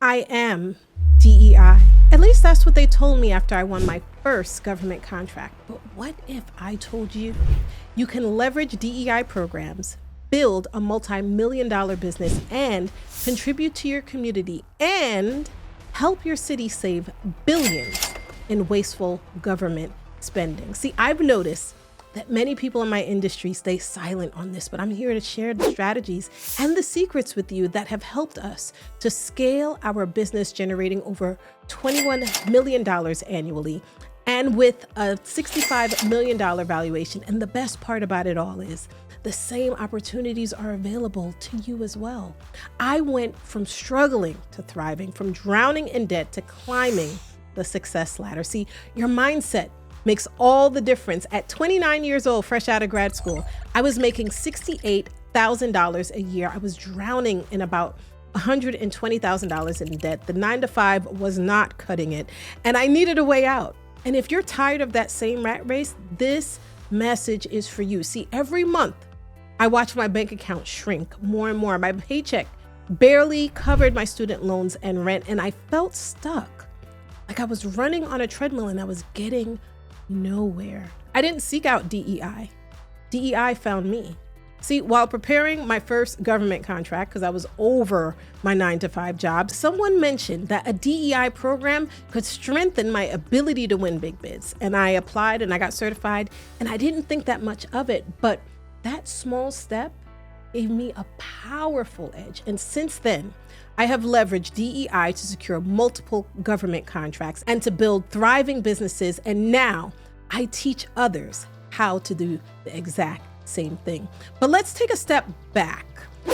I am DEI. At least that's what they told me after I won my first government contract. But what if I told you you can leverage DEI programs, build a multi-million-dollar business, and contribute to your community and help your city save billions in wasteful government spending? See, I've noticed that many people in my industry stay silent on this, but I'm here to share the strategies and the secrets with you that have helped us to scale our business, generating over $21 million annually and with a $65 million valuation. And the best part about it all is the same opportunities are available to you as well. I went from struggling to thriving, from drowning in debt to climbing the success ladder. See, your mindset makes all the difference. At 29 years old, fresh out of grad school, I was making $68,000 a year. I was drowning in about $120,000 in debt. The 9-to-5 was not cutting it, and I needed a way out. And if you're tired of that same rat race, this message is for you. See, every month I watch my bank account shrink more and more. My paycheck barely covered my student loans and rent, and I felt stuck. Like I was running on a treadmill and I was getting nowhere. I didn't seek out DEI. DEI found me. See, while preparing my first government contract, because I was over my 9-to-5 job, someone mentioned that a DEI program could strengthen my ability to win big bids. And I applied and I got certified, and I didn't think that much of it, but that small step gave me a powerful edge. And since then, I have leveraged DEI to secure multiple government contracts and to build thriving businesses. And now I teach others how to do the exact same thing. But let's take a step back.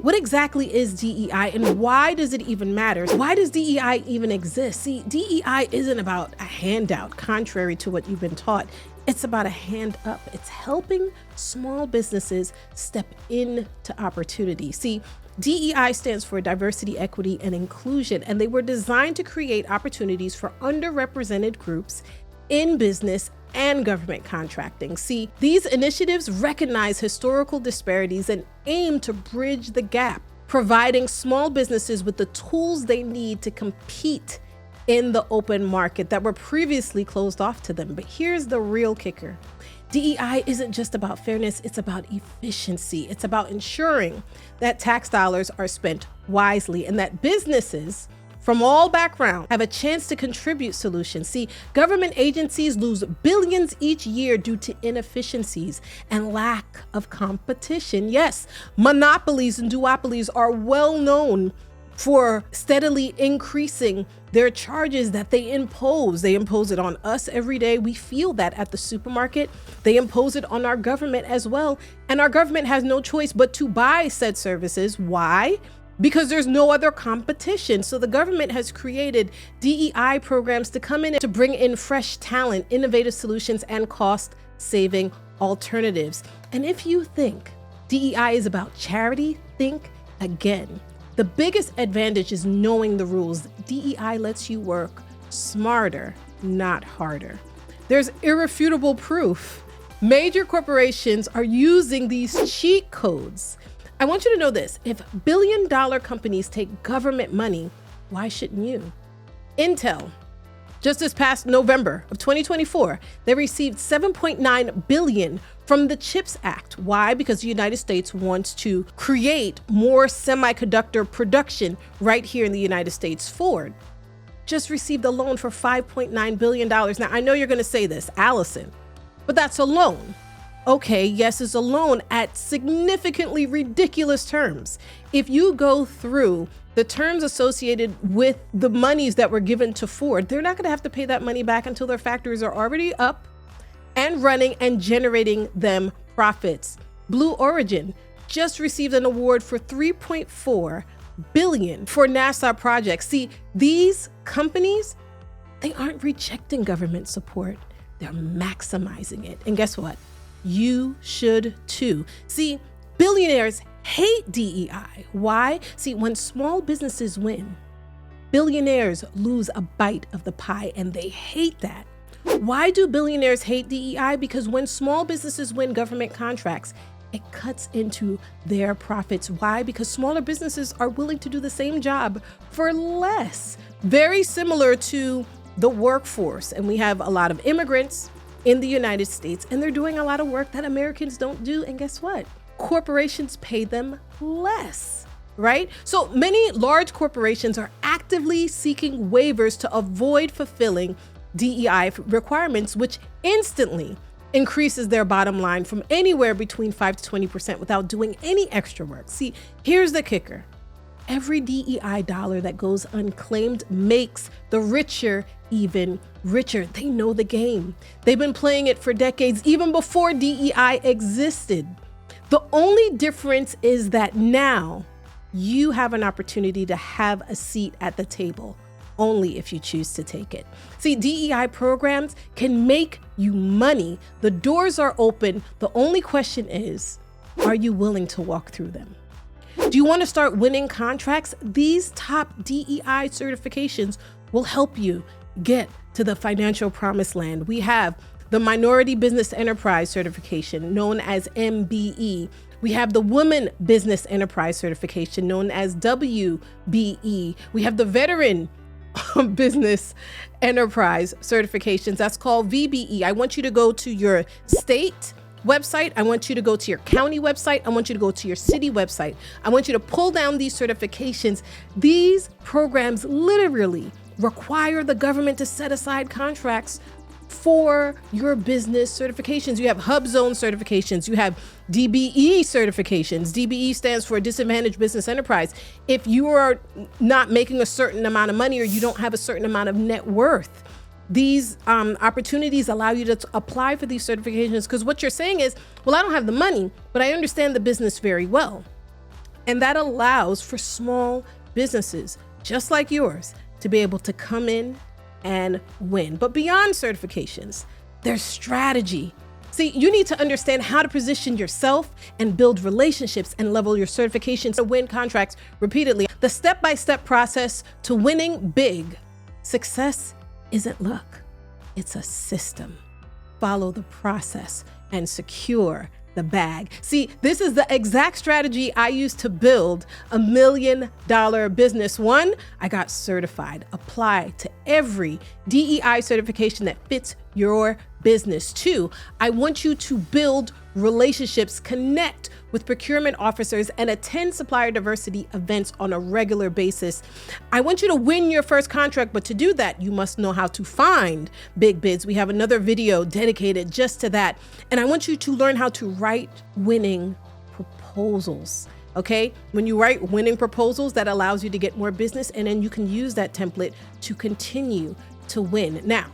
What exactly is DEI and why does it even matter? Why does DEI even exist? See, DEI isn't about a handout, contrary to what you've been taught. It's about a hand up. It's helping small businesses step into opportunity. See, DEI stands for diversity, equity, and inclusion, and they were designed to create opportunities for underrepresented groups in business and government contracting. See, these initiatives recognize historical disparities and aim to bridge the gap, providing small businesses with the tools they need to compete in the open market that were previously closed off to them. But here's the real kicker. DEI isn't just about fairness, it's about efficiency. It's about ensuring that tax dollars are spent wisely and that businesses from all backgrounds have a chance to contribute solutions. See, government agencies lose billions each year due to inefficiencies and lack of competition. Yes, monopolies and duopolies are well known for steadily increasing their charges that they impose. They impose it on us every day. We feel that at the supermarket. They impose it on our government as well. And our government has no choice but to buy said services. Why? Because there's no other competition. So the government has created DEI programs to come in and to bring in fresh talent, innovative solutions, and cost-saving alternatives. And if you think DEI is about charity, think again. The biggest advantage is knowing the rules. DEI lets you work smarter, not harder. There's irrefutable proof. Major corporations are using these cheat codes. I want you to know this. If billion-dollar companies take government money, why shouldn't you? Intel, just this past November of 2024, they received $7.9 billion from the CHIPS Act. Why? Because the United States wants to create more semiconductor production right here in the United States. Ford just received a loan for $5.9 billion. Now, I know you're going to say this, Alison, but that's a loan. Okay, yes, it's a loan at significantly ridiculous terms. If you go through the terms associated with the monies that were given to Ford, they're not going to have to pay that money back until their factories are already up and running and generating them profits. Blue Origin just received an award for $3.4 billion for NASA projects. See, these companies, they aren't rejecting government support. They're maximizing it. And guess what? You should too. See, billionaires hate DEI. Why? See, when small businesses win, billionaires lose a bite of the pie, and they hate that. Why do billionaires hate DEI? Because when small businesses win government contracts, it cuts into their profits. Why? Because smaller businesses are willing to do the same job for less. Very similar to the workforce. And we have a lot of immigrants in the United States, and they're doing a lot of work that Americans don't do. And guess what? Corporations pay them less, right? So many large corporations are actively seeking waivers to avoid fulfilling DEI requirements, which instantly increases their bottom line from anywhere between 5 to 20% without doing any extra work. See, here's the kicker. Every DEI dollar that goes unclaimed makes the richer even richer. They know the game. They've been playing it for decades, even before DEI existed. The only difference is that now you have an opportunity to have a seat at the table, only if you choose to take it. See, DEI programs can make you money. The doors are open. The only question is, are you willing to walk through them? Do you want to start winning contracts? These top DEI certifications will help you get to the financial promised land. We have the Minority Business Enterprise Certification, known as MBE. We have the Women Business Enterprise Certification, known as WBE. We have the Veteran Business Enterprise Certifications, that's called VBE. I want you to go to your state website. I want you to go to your county website. I want you to go to your city website. I want you to pull down these certifications. These programs literally require the government to set aside contracts for your business certifications. You have Hub Zone certifications. You have DBE certifications. DBE stands for Disadvantaged Business Enterprise. If you are not making a certain amount of money or you don't have a certain amount of net worth, these opportunities allow you to apply for these certifications, because what you're saying is, well, I don't have the money, but I understand the business very well. And that allows for small businesses just like yours to be able to come in and win. But beyond certifications, there's strategy. See, you need to understand how to position yourself and build relationships and level your certifications to win contracts repeatedly. The step-by-step process to winning big. Success isn't luck, it's a system. Follow the process and secure the bag. See, this is the exact strategy I used to build $1 million business. One, I got certified. Apply to every DEI certification that fits your business. Two, I want you to build relationships, connect with procurement officers, and attend supplier diversity events on a regular basis. I want you to win your first contract, but to do that, you must know how to find big bids. We have another video dedicated just to that. And I want you to learn how to write winning proposals. Okay? When you write winning proposals, that allows you to get more business, and then you can use that template to continue to win. Now,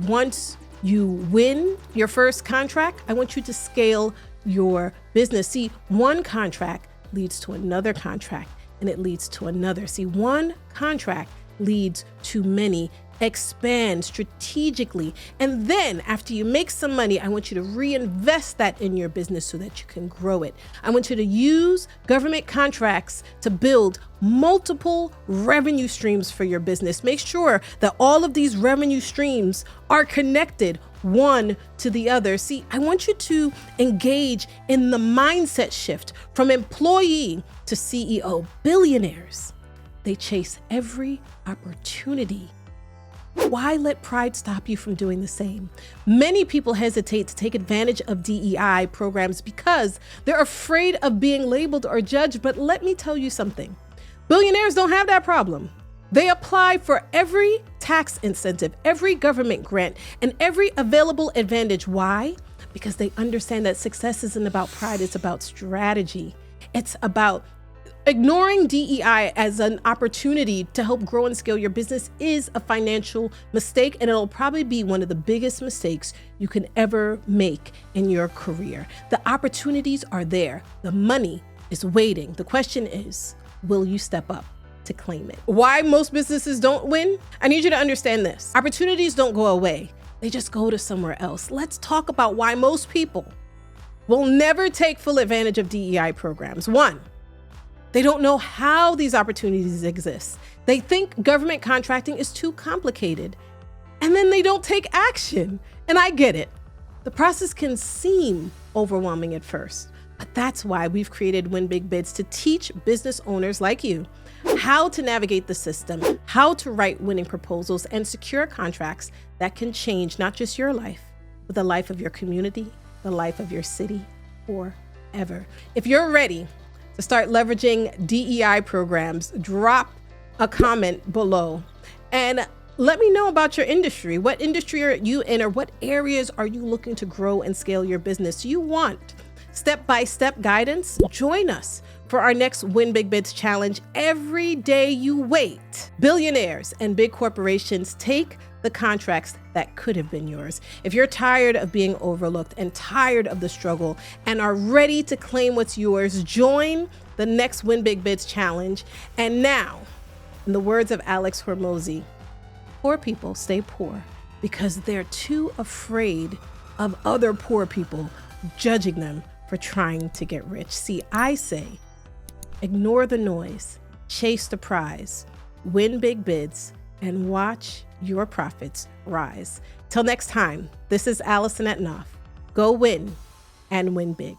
once you win your first contract, I want you to scale your business. See, one contract leads to another contract, and it leads to another. See, one contract leads to many. Expand strategically. And then after you make some money, I want you to reinvest that in your business so that you can grow it. I want you to use government contracts to build multiple revenue streams for your business. Make sure that all of these revenue streams are connected one to the other. See, I want you to engage in the mindset shift from employee to CEO. Billionaires, they chase every opportunity. Why let pride stop you from doing the same? Many people hesitate to take advantage of DEI programs because they're afraid of being labeled or judged. But let me tell you something. Billionaires don't have that problem. They apply for every tax incentive, every government grant, and every available advantage. Why? Because they understand that success isn't about pride, it's about strategy. It's about ignoring DEI as an opportunity to help grow and scale your business is a financial mistake, and it'll probably be one of the biggest mistakes you can ever make in your career. The opportunities are there. The money is waiting. The question is, will you step up to claim it? Why most businesses don't win? I need you to understand this. Opportunities don't go away. They just go to somewhere else. Let's talk about why most people will never take full advantage of DEI programs. One, they don't know how these opportunities exist. They think government contracting is too complicated, and then they don't take action. And I get it. The process can seem overwhelming at first, But that's why we've created Win Big Bids to teach business owners like you how to navigate the system, how to write winning proposals, and secure contracts that can change not just your life, but the life of your community, the life of your city, forever. If you're ready to start leveraging DEI programs, drop a comment below and let me know about your industry. What industry are you in, or what areas are you looking to grow and scale your business? Do you want step-by-step guidance? Join us for our next Win Big Bids challenge. Every day you wait, billionaires and big corporations take the contracts that could have been yours. If you're tired of being overlooked and tired of the struggle and are ready to claim what's yours, join the next Win Big Bids challenge. And now, in the words of Alex Hormozy, poor people stay poor because they're too afraid of other poor people judging them for trying to get rich. See, I say, ignore the noise, chase the prize, win big bids, and watch your profits rise. Till next time, this is Alison Etinoff. Go win and win big.